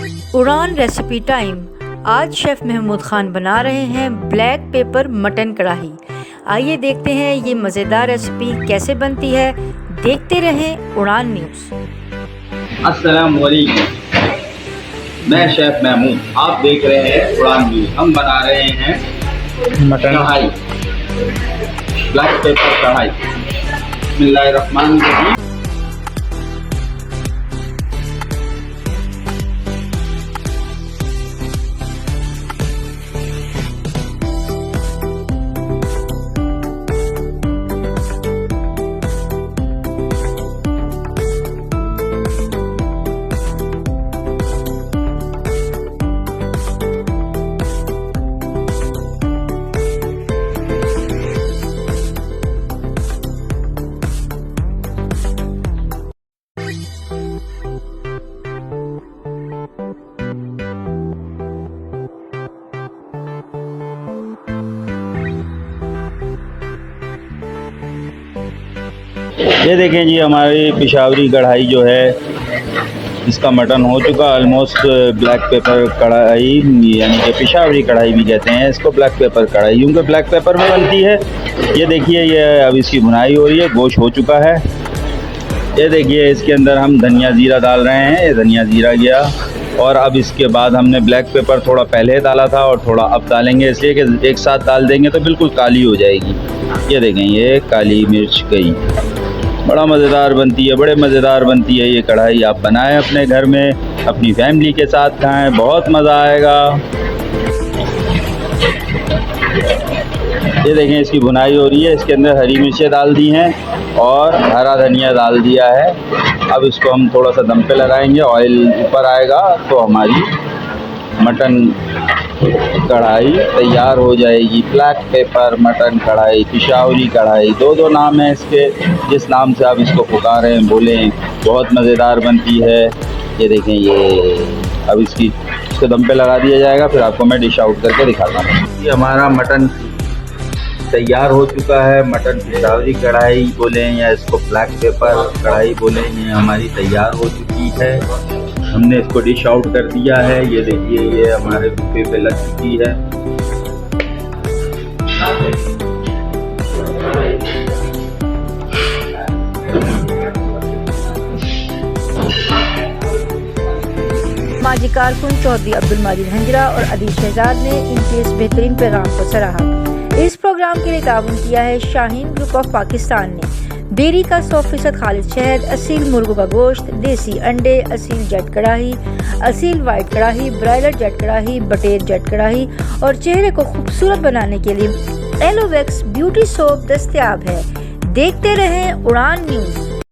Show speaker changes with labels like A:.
A: उड़ान recipe time. आज chef Mahmood Khan बना रहे हैं ब्लैक पेपर मटन कढ़ाई। आइए देखते हैं ये मज़ेदार रेसिपी कैसे बनती है। देखते रहें उड़ान न्यूज़।
B: अस्सलाम वालेकुम, मैं शेफ़ महमूद, आप देख रहे हैं उड़ान न्यूज़। हम बना रहे हैं मटन कढ़ाई, ब्लैक पेपर कढ़ाई। बिस्मिल्लाहिर्रहमानिर्रहीम। ये देखें जी, हमारी पिशावरी कढ़ाई जो है, इसका मटन हो चुका ऑलमोस्ट। ब्लैक पेपर कढ़ाई यानी कि पिशावरी कढ़ाई भी कहते हैं इसको, ब्लैक पेपर कढ़ाई क्योंकि ब्लैक पेपर में बनती है। ये देखिए, ये अब इसकी भुनाई हो रही है, गोश्त हो चुका है। ये देखिए, इसके अंदर हम धनिया ज़ीरा डाल रहे हैं। ये धनिया ज़ीरा गया, और अब इसके बाद हमने ब्लैक पेपर थोड़ा पहले डाला था और थोड़ा अब डालेंगे, इसलिए कि एक साथ डाल देंगे तो बिल्कुल काली हो जाएगी। ये देखें, ये काली मिर्च गई। बड़ा मज़ेदार बनती है, बड़े मज़ेदार बनती है ये कढ़ाई। आप बनाएं अपने घर में, अपनी फैमिली के साथ खाएं, बहुत मज़ा आएगा। ये देखें, इसकी भुनाई हो रही है। इसके अंदर हरी मिर्चें डाल दी हैं और हरा धनिया डाल दिया है। अब इसको हम थोड़ा सा दम पे लगाएंगे, ऑयल ऊपर आएगा तो हमारी मटन कढ़ाई तैयार हो जाएगी। ब्लैक पेपर मटन कढ़ाई, पिशावरी कढ़ाई, दो नाम है इसके। जिस नाम से आप इसको पुकारें बोलें, बहुत मज़ेदार बनती है। ये देखें, ये अब इसको दम पे लगा दिया जाएगा, फिर आपको मैं डिश आउट करके दिखाता हूँ। ये हमारा मटन तैयार हो चुका है। मटन पिशावरी कढ़ाई बोलें या इसको ब्लैक पेपर कढ़ाई बोलें, ये हमारी तैयार हो चुकी है। हमने इसको डिश आउट कर दिया है। ये देखिए, ये हमारे बुफे पे लग चुकी है।
A: माजी कारकुन चौधरी अब्दुल माजिद हंजरा और अदील शहजाद ने इनके इस बेहतरीन पैगाम को सराहा। इस प्रोग्राम के लिए ताउन किया है शाहीन ग्रुप ऑफ पाकिस्तान ने। डेयरी का 100% खालिद शहद, असील मुर्गों का गोश्त, देसी अंडे, असील जेट कढ़ाई, असील वाइट कढ़ाई, ब्रायलर जेट कढ़ाई, बटेर जेट कढ़ाई और चेहरे को खूबसूरत बनाने के लिए एलोवेक्स ब्यूटी सोप दस्तयाब है। देखते रहें उड़ान न्यूज़।